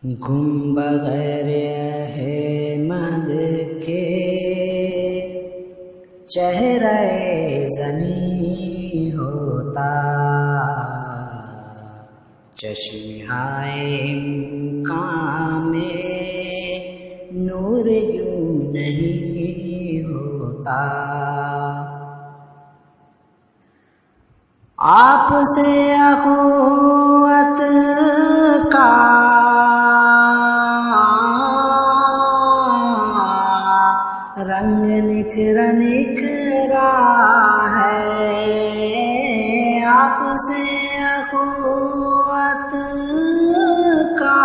گم بغیر احمد کے چہرہ زمیں ہوتا، چشمہائے امکان میں نور یوں نہیں ہوتا۔ آپ سے اخوت کا رنگ نکھرا نکھرا ہے، آپ سے اخوت کا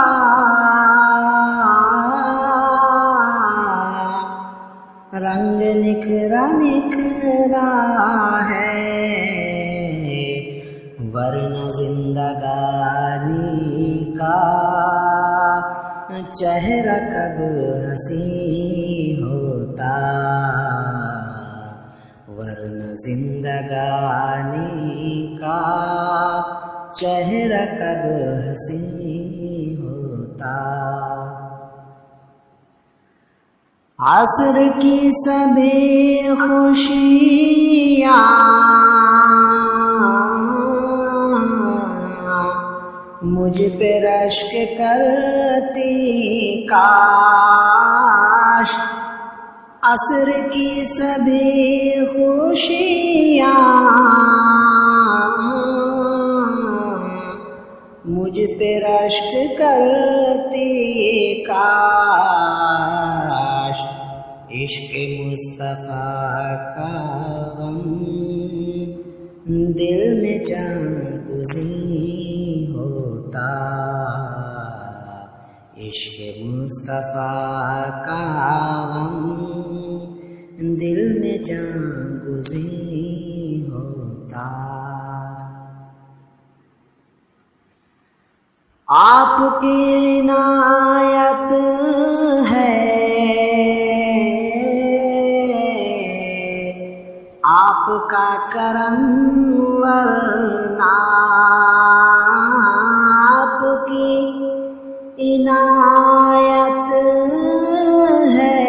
رنگ نکھرا نکھرا ہے، ورنہ زندگانی کا چہرہ کب حسین ہوتا، ورنہ زندگانی کا چہرہ کب حسین ہوتا۔ عصر کی سبھی خوشیاں مجھ پہ رشک کرتی کاش، عصر کی سبھی خوشیاں مجھ پہ رشک کرتی کاش، عشق مصطفیٰ کا غم دل میں جاگزیں ہوتا، عشق مصطفیٰ کا غم دل میں جاگزیں ہوتا۔ آپ کی عنایت ہے، آپ کا کرم، ورنہ آپ کی عنایت ہے،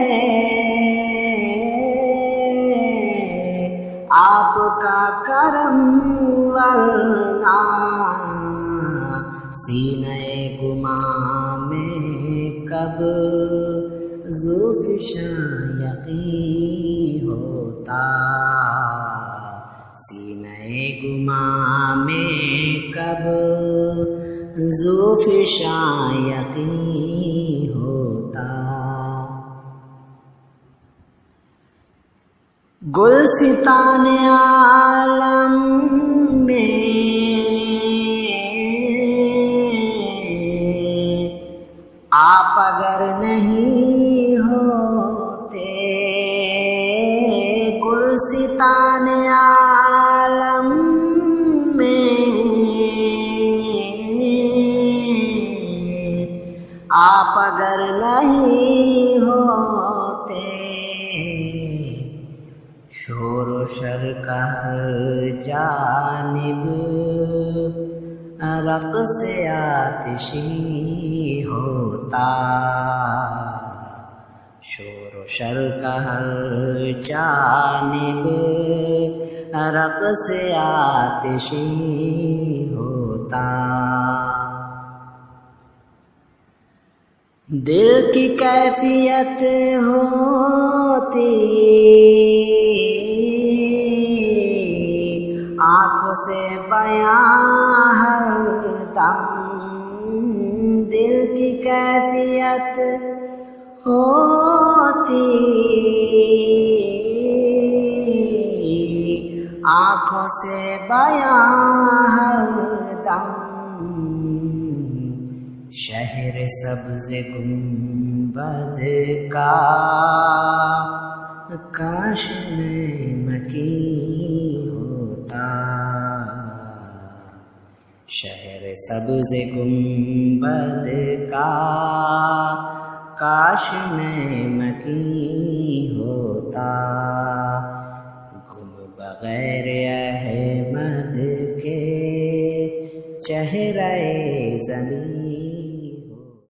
آپ کا کرم، ورنہ سینہ گماں میں کب ذوفشاں یقین ہوتا، سینہ گماں میں کب ذوفشاں یقین ہوتا۔ گلستان عالم میں آپ اگر نہیں ہوتے، گلستان عالم میں آپ اگر نہیں ہوتے، شور و شر کا ہر جانب رقص آتشی ہوتا، شور و شر کا ہر جانب رقص آتشی ہوتا۔ دل کی کیفیت ہوتی آنکھوں سے بیاں ہر دم، دل کی کیفیت ہوتی آنکھوں سے بیاں ہر دم، شہر سبز گنبد کا کاش میں مکین ہوتا، شہر سبز گنبد کا کاش میں مکین ہوتا، گم بغیر احمد کے چہرہ زمین